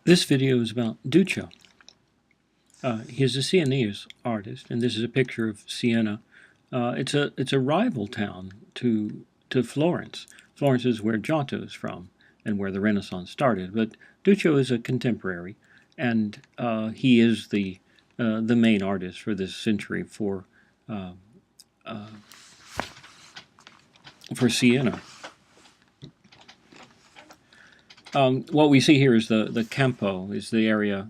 This video is about Duccio. He's a Sienese artist, and this is a picture of Siena. It's a rival town to Florence. Florence is where Giotto is from and where the Renaissance started. But Duccio is a contemporary, and he is the main artist for this century uh, uh, for Siena. What we see here is the Campo, is the area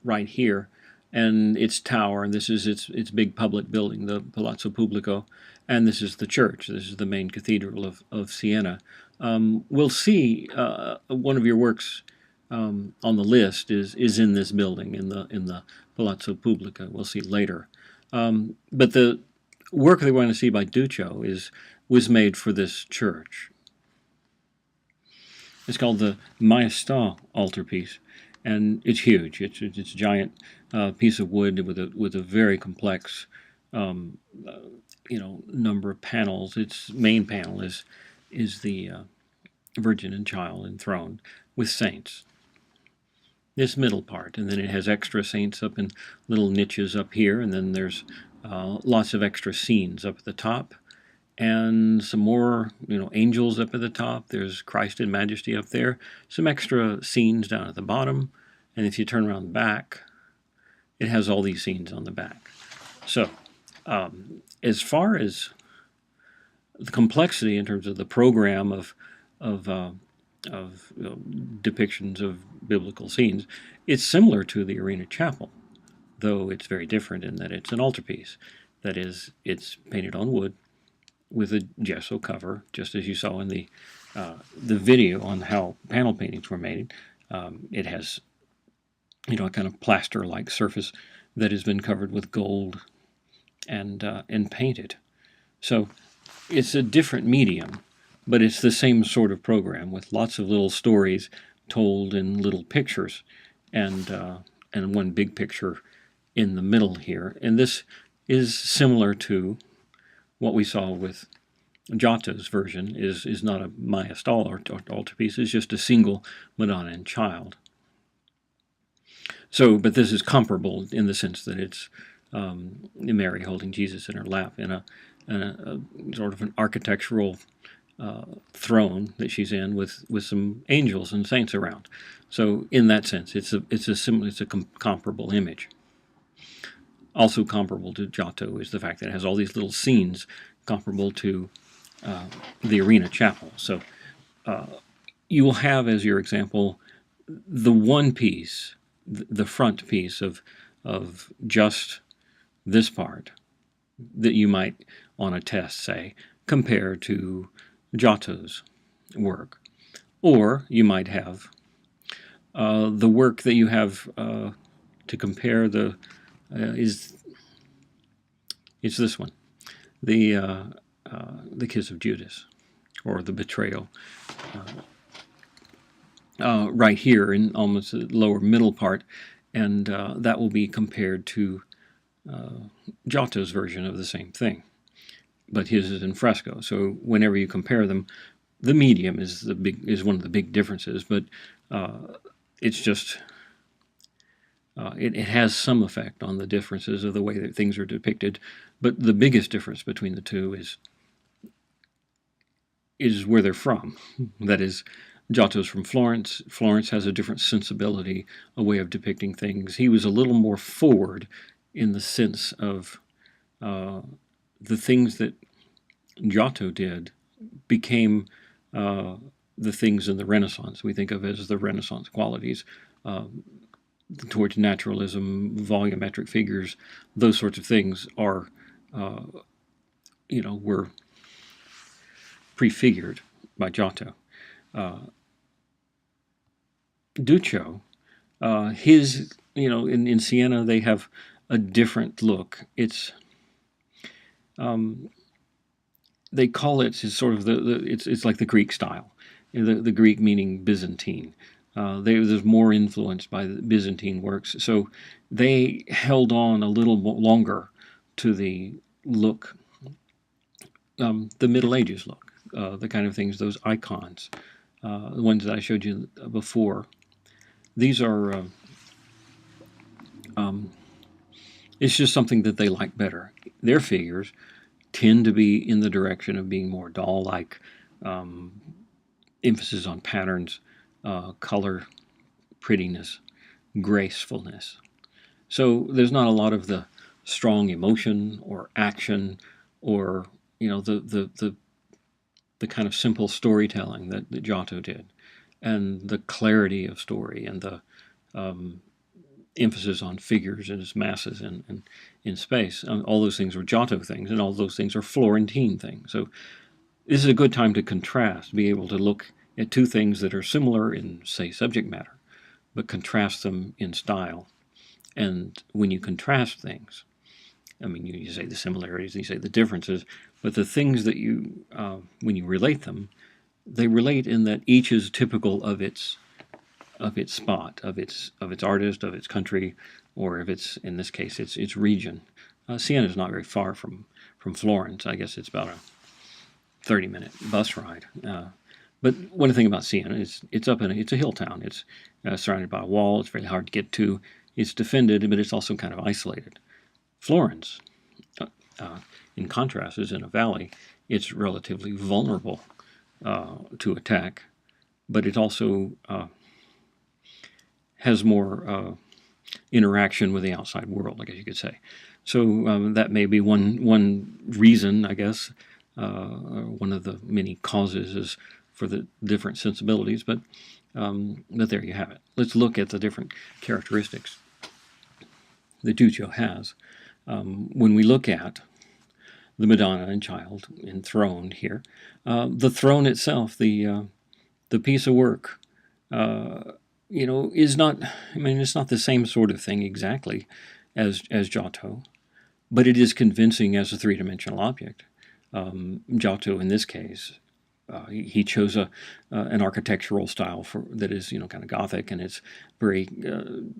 right here, and its tower, and this is its big public building, the Palazzo Pubblico, and this is the church. This is the main cathedral of Siena. We'll see one of your works on the list is in this building, in the Palazzo Pubblico. We'll see later. But the work that we're going to see by Duccio was made for this church. It's called the Maesta altarpiece, and it's huge. It's a giant piece of wood with a very complex, number of panels. Its main panel is the Virgin and Child enthroned with saints. This middle part, and then it has extra saints up in little niches up here, and then there's lots of extra scenes up at the top. And some more, angels up at the top. There's Christ in Majesty up there. Some extra scenes down at the bottom. And if you turn around the back, it has all these scenes on the back. So, as far as the complexity in terms of the program of depictions of biblical scenes, it's similar to the Arena Chapel, though it's very different in that it's an altarpiece. That is, it's painted on wood with a gesso cover, just as you saw in the video on how panel paintings were made. It has, a kind of plaster-like surface that has been covered with gold and painted. So it's a different medium, but it's the same sort of program with lots of little stories told in little pictures, and one big picture in the middle here. And this is similar to what we saw with Giotto's version. Is not a Maesta altarpiece, it's just a single Madonna and Child. So, but this is comparable in the sense that it's Mary holding Jesus in her lap in a sort of an architectural throne that she's in with some angels and saints around. So, in that sense, it's a comparable image. Also comparable to Giotto is the fact that it has all these little scenes comparable to the Arena Chapel. So you will have as your example the one piece, the front piece of just this part that you might, on a test, say, compare to Giotto's work. Or you might have the work that you have to compare it's this one, the Kiss of Judas, or the betrayal, right here in almost the lower middle part, and that will be compared to Giotto's version of the same thing, but his is in fresco. So whenever you compare them, the medium is one of the big differences, but it's just. It has some effect on the differences of the way that things are depicted, but the biggest difference between the two is where they're from. That is, Giotto's from Florence. Florence has a different sensibility, a way of depicting things. He was a little more forward in the sense of the things that Giotto did became the things in the Renaissance we think of as the Renaissance qualities. Towards naturalism, volumetric figures, those sorts of things are, were prefigured by Giotto. Duccio, in Siena they have a different look. It's, they call it sort of it's like the Greek style, the Greek meaning Byzantine. There's more influenced by the Byzantine works, so they held on a little longer to the look, the Middle Ages look, the kind of things, those icons, the ones that I showed you before, These are, it's just something that they like better. Their figures tend to be in the direction of being more doll-like, emphasis on patterns, color, prettiness, gracefulness. So there's not a lot of the strong emotion or action, or the kind of simple storytelling that Giotto did, and the clarity of story, and the emphasis on figures and its masses and in space. All those things were Giotto things, and all those things are Florentine things. So this is a good time to contrast, be able to look at two things that are similar in, say, subject matter, but contrast them in style. And when you contrast things, I mean, you say the similarities, you say the differences, but the things that you, when you relate them, they relate in that each is typical of its spot, of its artist, of its country, or if it's, in this case, its region. Siena is not very far from Florence. I guess it's about a 30-minute bus ride. But one thing about Siena is it's a hill town. It's surrounded by a wall. It's very hard to get to. It's defended, but it's also kind of isolated. Florence, in contrast, is in a valley. It's relatively vulnerable to attack, but it also has more interaction with the outside world, I guess you could say. So that may be one reason, I guess, one of the many causes is for the different sensibilities, but there you have it. Let's look at the different characteristics that Duccio has. When we look at the Madonna and Child enthroned here, the throne itself, the piece of work, is not, I mean, it's not the same sort of thing exactly as Giotto, but it is convincing as a three-dimensional object. Giotto, in this case, he chose an architectural style that is, kind of Gothic, and it's very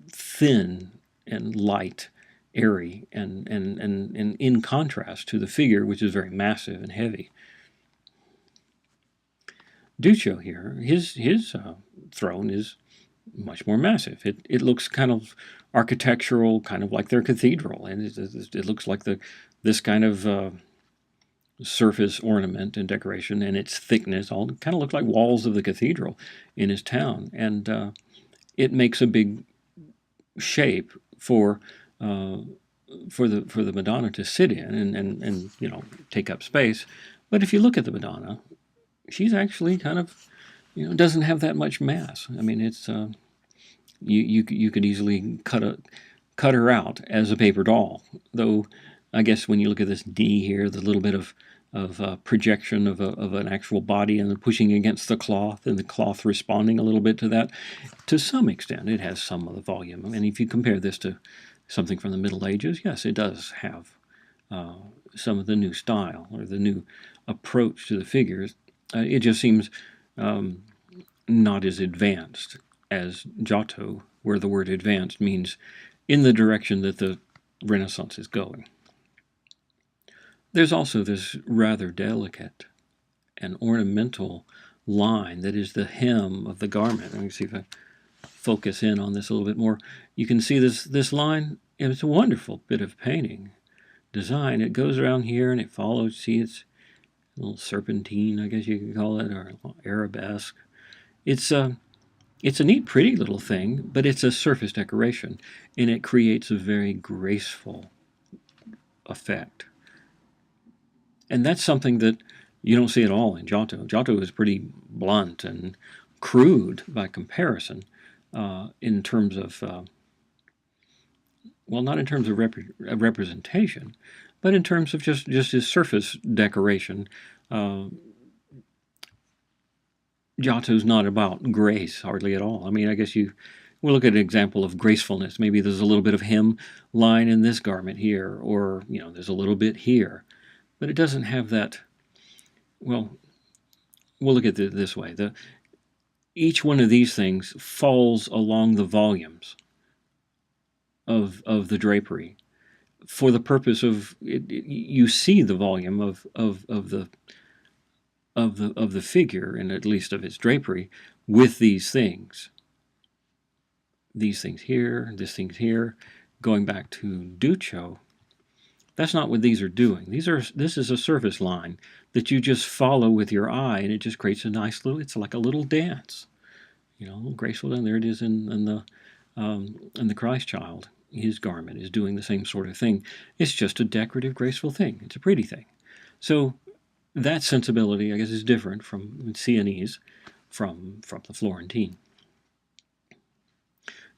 thin and light, airy, and in contrast to the figure, which is very massive and heavy. Duccio here, his throne is much more massive. It looks kind of architectural, kind of like their cathedral, and it looks like this kind of surface ornament and decoration, and its thickness all kind of look like walls of the cathedral in his town, and it makes a big shape for the Madonna to sit in and take up space. But if you look at the Madonna, she's actually kind of doesn't have that much mass. I mean, it's you could easily cut her out as a paper doll. Though I guess when you look at this D here, the little bit of projection of an actual body and the pushing against the cloth, and the cloth responding a little bit to that, to some extent, it has some of the volume. I mean, if you compare this to something from the Middle Ages, yes, it does have some of the new style or the new approach to the figures. It just seems not as advanced as Giotto, where the word advanced means in the direction that the Renaissance is going. There's also this rather delicate and ornamental line that is the hem of the garment. Let me see if I focus in on this a little bit more. You can see this line, and it's a wonderful bit of painting design. It goes around here and it follows, see, it's a little serpentine, I guess you could call it, or arabesque. It's a neat, pretty little thing, but it's a surface decoration, and it creates a very graceful effect. And that's something that you don't see at all in Giotto. Giotto is pretty blunt and crude by comparison in terms of, not in terms of representation, but in terms of just his surface decoration. Giotto's not about grace hardly at all. I mean, I guess we'll look at an example of gracefulness. Maybe there's a little bit of hem line in this garment here, or there's a little bit here, but it doesn't have that. Well, we'll look at it this way: each one of these things falls along the volumes of the drapery for the purpose of you see the volume of the figure, and at least of its drapery, with these things. these things here, this thing's here. Going back to Duccio, that's not what these are doing. This is a surface line that you just follow with your eye, and it just creates a nice little. It's like a little dance, a little graceful. And there it is in the Christ child. His garment is doing the same sort of thing. It's just a decorative, graceful thing. It's a pretty thing. So that sensibility, I guess, is different from Sienese, from the Florentine.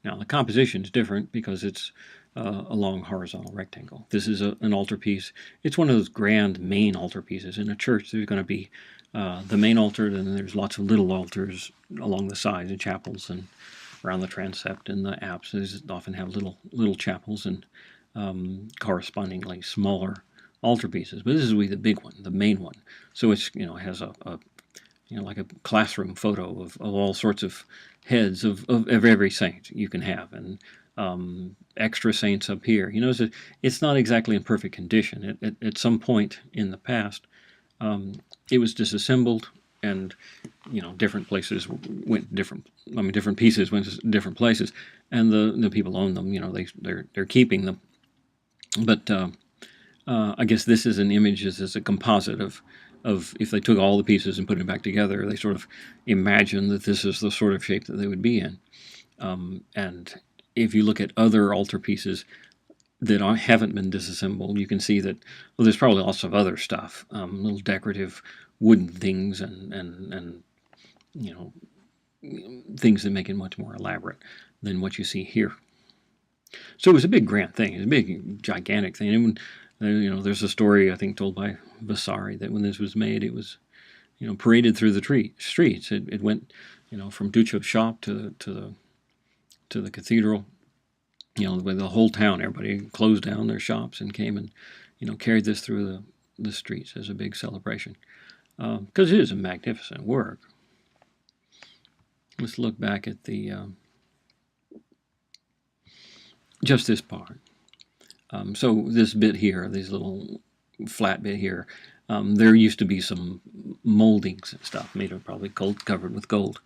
Now the composition is different because it's a long horizontal rectangle. This is an altarpiece. It's one of those grand main altarpieces. In a church, there's going to be the main altar, and then there's lots of little altars along the sides and chapels and around the transept and the apse. These often have little chapels and correspondingly smaller altarpieces. But this is the big one, the main one. So it's it has a like a classroom photo of all sorts of heads of every saint you can have, and extra saints up here. It's not exactly in perfect condition. At some point in the past, it was disassembled, and different places went different. Different pieces went to different places, and the people own them. They're keeping them. But I guess this is an image. This is a composite of if they took all the pieces and put it back together, they sort of imagine that this is the sort of shape that they would be in. And if you look at other altarpieces that haven't been disassembled, you can see that there's probably lots of other stuff, little decorative wooden things and things that make it much more elaborate than what you see here. So it was a big grand thing. It was a big gigantic thing. And there's a story I think told by Vasari that when this was made, it was paraded through the streets. It went from Duccio's shop to the cathedral. With the whole town, everybody closed down their shops and came and carried this through the streets as a big celebration, because it is a magnificent work. Let's look back at the just this part. So this bit here, this little flat bit here, there used to be some moldings and stuff made of probably gold, covered with gold.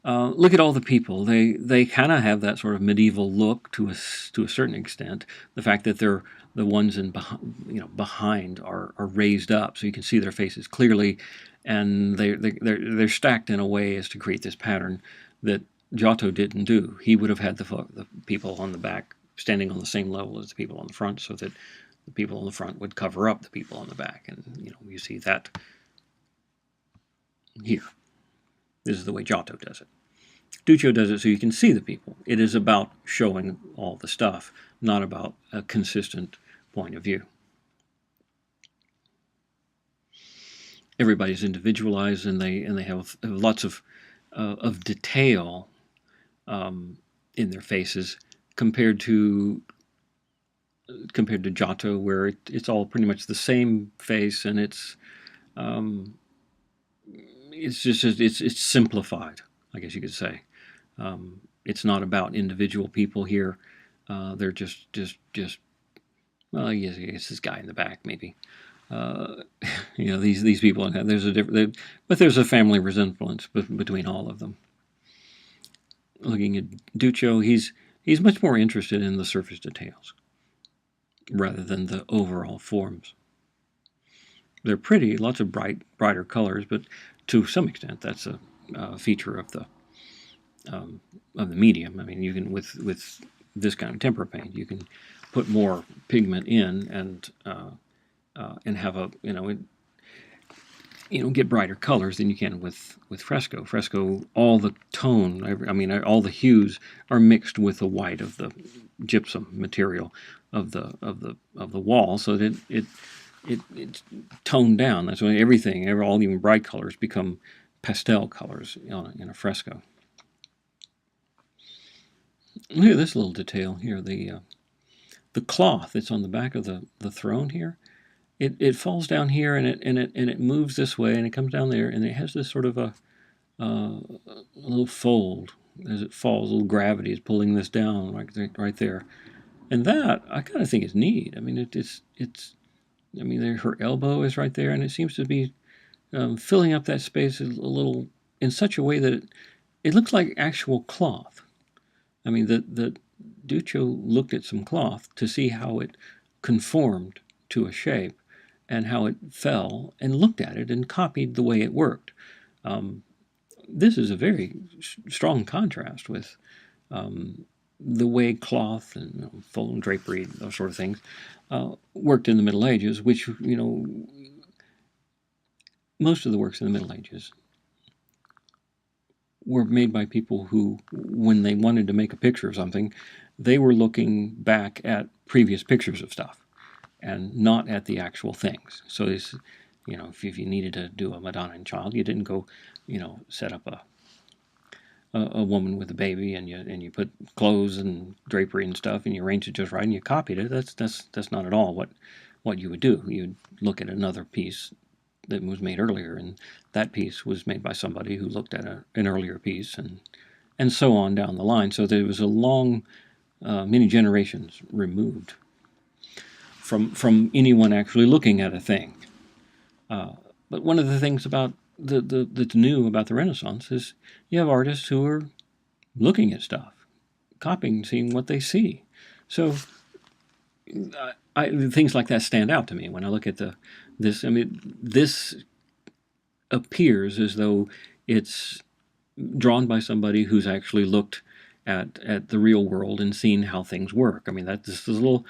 Look at all the people. They kind of have that sort of medieval look to a certain extent. The fact that they're the ones behind are raised up, so you can see their faces clearly, and they're stacked in a way as to create this pattern that Giotto didn't do. He would have had the people on the back standing on the same level as the people on the front, so that the people on the front would cover up the people on the back, and you see that here. This is the way Giotto does it. Duccio does it so you can see the people. It is about showing all the stuff, not about a consistent point of view. Everybody's individualized, and they have lots of detail in their faces compared to Giotto, where it's all pretty much the same face, and it's simplified, I guess you could say. It's not about individual people here. They're just well, yes, it's this guy in the back, maybe. These people. There's a different, but there's a family resemblance between all of them. Looking at Duccio, he's much more interested in the surface details rather than the overall forms. They're pretty, lots of brighter colors, but to some extent that's a feature of the medium. You can with this kind of tempera paint, you can put more pigment in and have a get brighter colors than you can with fresco. Fresco, all the tone, all the hues are mixed with the white of the gypsum material of the wall, so that it's toned down. That's when all even bright colors become pastel colors in a fresco. Look at this little detail here. The cloth that's on the back of the throne here. It falls down here and it moves this way, and it comes down there, and it has this sort of a little fold as it falls. A little gravity is pulling this down right there, and that I kind of think is neat. Her elbow is right there, and it seems to be filling up that space a little in such a way that it looks like actual cloth. I mean, the Duccio looked at some cloth to see how it conformed to a shape and how it fell, and looked at it and copied the way it worked. Um, this is a very strong contrast with the way cloth and full drapery, those sort of things, worked in the Middle Ages, which, most of the works in the Middle Ages were made by people who, when they wanted to make a picture of something, they were looking back at previous pictures of stuff and not at the actual things. So this, if you needed to do a Madonna and Child, you didn't go, set up a woman with a baby and you put clothes and drapery and stuff and you arranged it just right and you copied it. That's not at all what you would do. You'd look at another piece that was made earlier, and that piece was made by somebody who looked at an earlier piece, and so on down the line. So there was a long, many generations removed from anyone actually looking at a thing. But one of the things about that's new about the Renaissance is you have artists who are looking at stuff, copying, seeing what they see. So things like that stand out to me when I look at this. I mean, this appears as though it's drawn by somebody who's actually looked at the real world and seen how things work. I mean, that's this little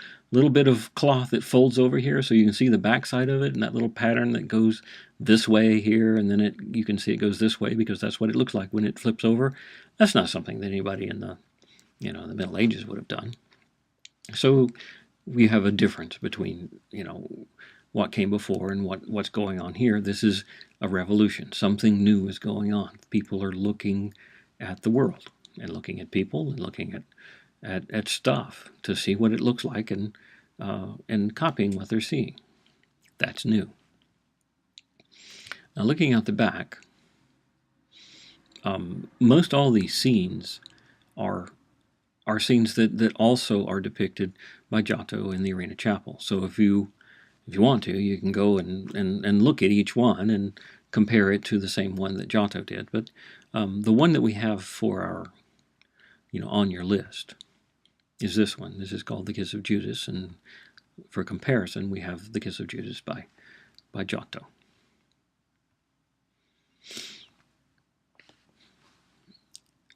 bit of cloth that folds over here, so you can see the backside of it, and that little pattern that goes this way here, and then you can see it goes this way because that's what it looks like when it flips over. That's not something that anybody in the the Middle Ages would have done. So we have a difference between what came before and what's going on here. This is a revolution. Something new is going on. People are looking at the world and looking at people and looking at stuff to see what it looks like and copying what they're seeing. That's new. Now, looking out the back, most all these scenes are scenes that also are depicted by Giotto in the Arena Chapel. So if you want to, you can go and look at each one and compare it to the same one that Giotto did. But the one that we have for our, on your list is this one. This is called the Kiss of Judas, and for comparison, we have the Kiss of Judas by Giotto.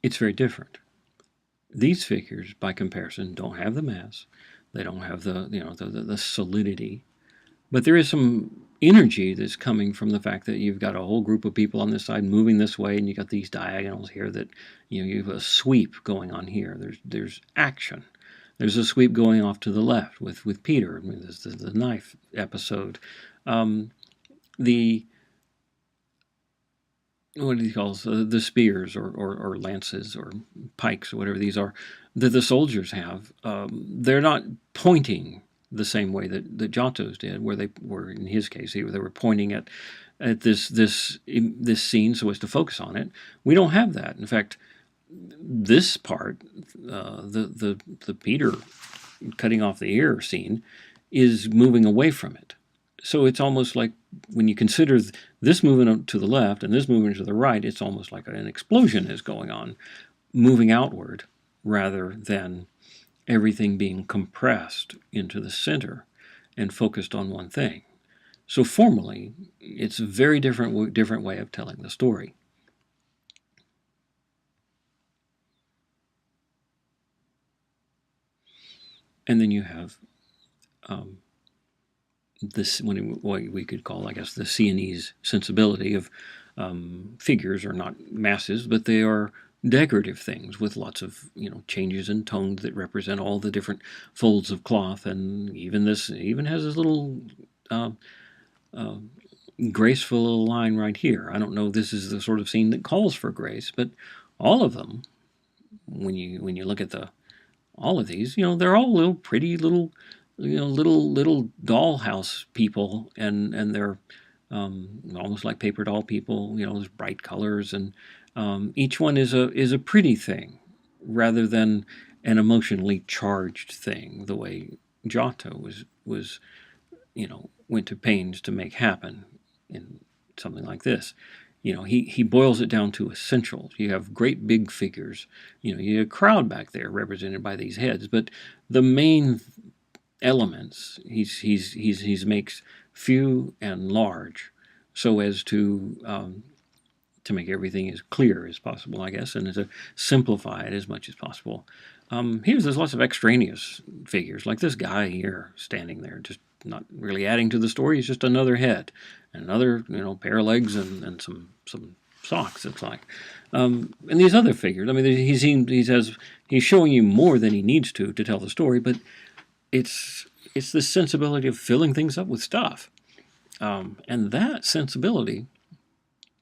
It's very different. These figures, by comparison, don't have the mass. They don't have the solidity. But there is some energy that's coming from the fact that you've got a whole group of people on this side moving this way, and you got these diagonals here that you have a sweep going on here. There's action. There's a sweep going off to the left with Peter. I mean, there's the knife episode. What he calls the spears or lances or pikes or whatever these are that the soldiers have. They're not pointing the same way that Giotto's did, where they were, in his case, they were pointing at this scene so as to focus on it. We don't have that. In fact, this part, the Peter cutting off the ear scene, is moving away from it. So it's almost like when you consider this moving to the left and this moving to the right, it's almost like an explosion is going on, moving outward rather than everything being compressed into the center and focused on one thing. So formally, it's a very different way of telling the story. And then you have this, what we could call, I guess, the Sienese sensibility of figures are not masses, but they are decorative things with lots of changes in tones that represent all the different folds of cloth, and even has this little graceful line right here. I don't know if this is the sort of scene that calls for grace, but all of them, when you look at all of these, they're all little pretty little little dollhouse people, and they're almost like paper doll people. There's bright colors, and each one is a pretty thing rather than an emotionally charged thing, the way Giotto was went to pains to make happen in something like this. he boils it down to essentials. You have great big figures. You have a crowd back there represented by these heads, but the main elements he's makes few and large, so as to make everything as clear as possible, I guess, and to simplify it as much as possible. There's lots of extraneous figures, like this guy here standing there, just not really adding to the story. He's just another head, and another pair of legs, and some socks. It's like, and these other figures. I mean, he's showing you more than he needs to tell the story, but it's this sensibility of filling things up with stuff, and that sensibility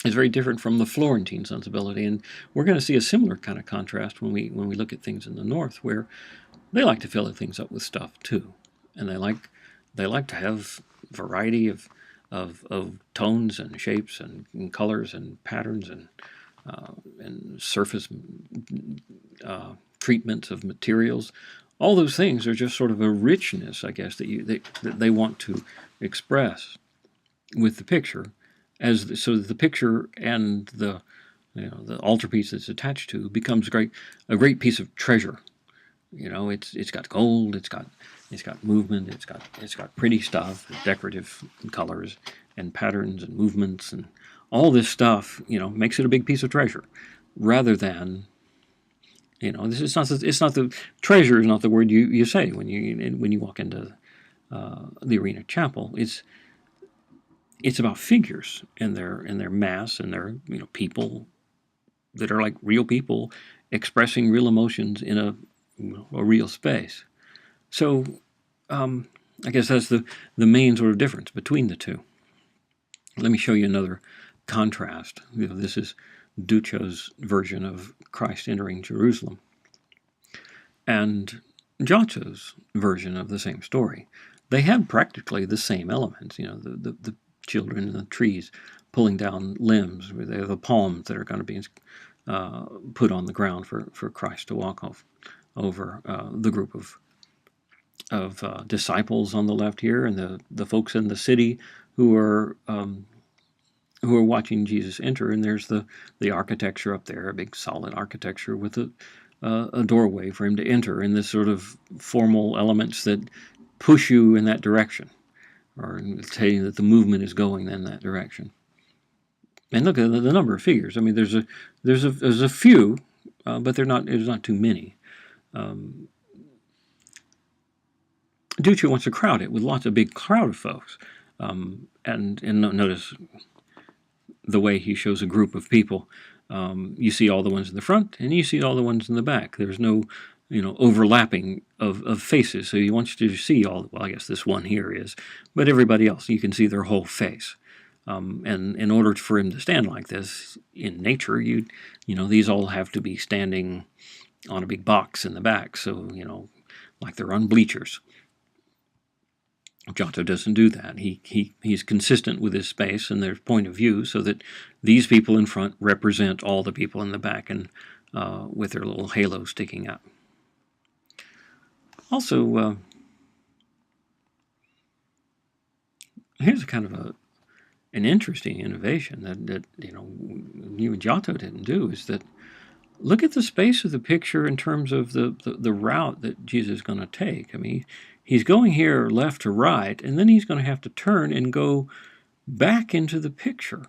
is very different from the Florentine sensibility, and we're going to see a similar kind of contrast when we look at things in the North, where they like to fill things up with stuff too, and they like to have variety of tones and shapes and colors and patterns and surface treatments of materials. All those things are just sort of a richness, I guess, that they want to express with the picture, so that the picture and the altarpiece that's attached to becomes a great piece of treasure. It's got gold, it's got movement, it's got pretty stuff, decorative colors and patterns and movements, and all this stuff makes it a big piece of treasure, rather than it's not the treasure is not the word you say when you walk into the Arena Chapel. It's about figures and their mass and their people that are like real people expressing real emotions in a real space. So I guess that's the main sort of difference between the two. Let me show you another contrast. This is Duccio's version of Christ entering Jerusalem, and Giotto's version of the same story. They have practically the same elements. The children and the trees pulling down limbs. They have the palms that are going to be put on the ground for Christ to walk over. The group of disciples on the left here, and the folks in the city who are watching Jesus enter. And there's the architecture up there, a big solid architecture with a doorway for him to enter, and this sort of formal elements that push you in that direction, or tell you that the movement is going in that direction. And look at the number of figures. I mean, there's a few, but there's not too many. Duccio wants to crowd it with lots of big crowd of folks, and notice the way he shows a group of people. You see all the ones in the front, and you see all the ones in the back. There's no overlapping of faces, so he wants you to see all. Well, I guess this one here is, but everybody else, you can see their whole face. And in order for him to stand like this in nature, these all have to be standing on a big box in the back, so like they're on bleachers. Giotto doesn't do that. He's consistent with his space and their point of view, so that these people in front represent all the people in the back, and with their little halo sticking up. Also, here's a kind of an interesting innovation that even Giotto didn't do, is that look at the space of the picture in terms of the route that Jesus is going to take. I mean, he's going here left to right, and then he's going to have to turn and go back into the picture.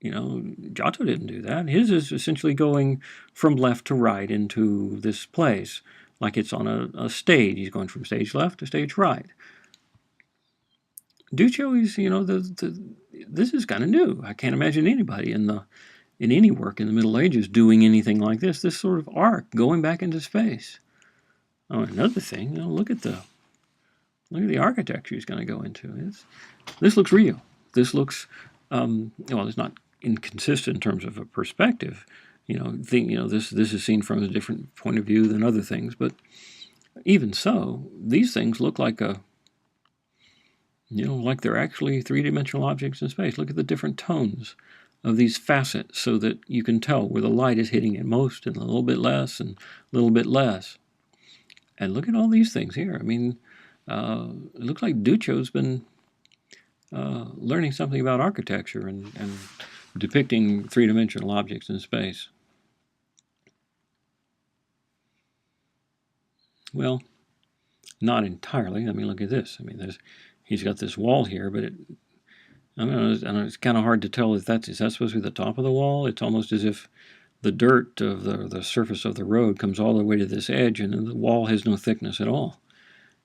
Giotto didn't do that. His is essentially going from left to right into this place, like it's on a stage. He's going from stage left to stage right. Duccio is, this is kind of new. I can't imagine anybody in any work in the Middle Ages doing anything like this. This sort of arc going back into space. Oh, another thing, look at the architecture he's going to go into. This looks real. This looks, it's not inconsistent in terms of a perspective. This is seen from a different point of view than other things. But even so, these things look like like they're actually three-dimensional objects in space. Look at the different tones of these facets, so that you can tell where the light is hitting it most, and a little bit less, and a little bit less. And look at all these things here. I mean, it looks like Duccio's been learning something about architecture and depicting three-dimensional objects in space. Well, not entirely. I mean, look at this. I mean, he's got this wall here, but I don't know, it's kind of hard to tell if is that supposed to be the top of the wall? It's almost as if the dirt of the surface of the road comes all the way to this edge, and the wall has no thickness at all.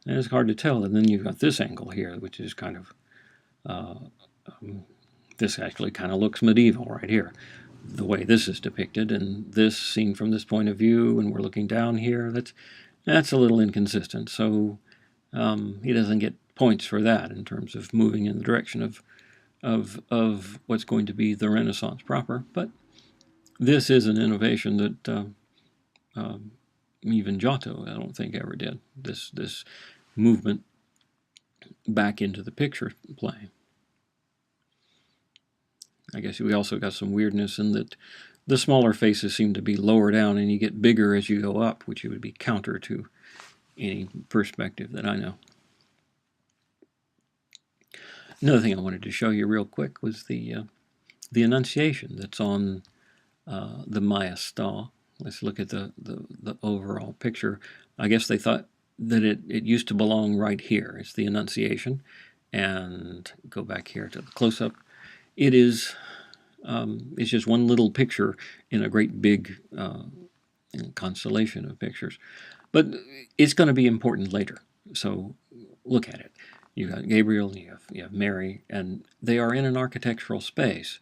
And it's hard to tell. And then you've got this angle here, which is kind of this actually kind of looks medieval right here, the way this is depicted, and this seen from this point of view, and we're looking down here. That's a little inconsistent. So he doesn't get points for that in terms of moving in the direction of what's going to be the Renaissance proper. But this is an innovation that even Giotto, I don't think, ever did. This movement back into the picture plane. I guess we also got some weirdness in that the smaller faces seem to be lower down and you get bigger as you go up, which would be counter to any perspective that I know. Another thing I wanted to show you real quick was the Annunciation that's on the Maesta. Let's look at the overall picture. I guess they thought that it used to belong right here. It's the Annunciation. And go back here to the close-up. It is it's just one little picture in a great big constellation of pictures. But it's going to be important later. So look at it. You got Gabriel, you have Mary, and they are in an architectural space.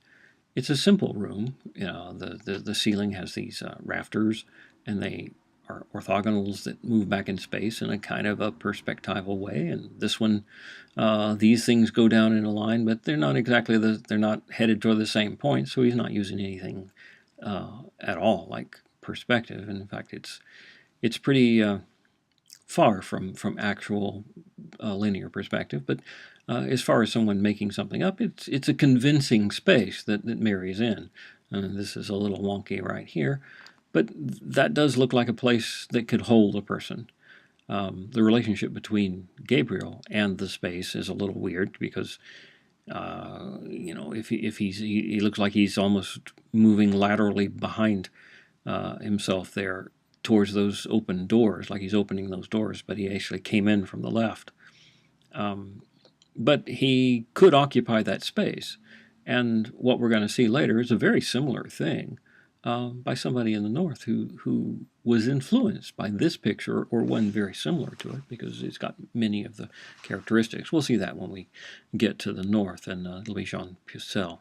It's a simple room. You know, the ceiling has these rafters, and they are orthogonals that move back in space in a kind of a perspectival way. And this one, these things go down in a line, but they're not exactly they're not headed toward the same point. So he's not using anything at all like perspective. And in fact, it's pretty far from actual linear perspective. But as far as someone making something up, it's a convincing space that Mary's in. This is a little wonky right here, but that does look like a place that could hold a person. The relationship between Gabriel and the space is a little weird because if he looks like he's almost moving laterally behind himself there towards those open doors, like he's opening those doors, but he actually came in from the left. But he could occupy that space. And what we're going to see later is a very similar thing by somebody in the north who was influenced by this picture or one very similar to it because it's got many of the characteristics. We'll see that when we get to the north, and it'll be Jean Pucelle.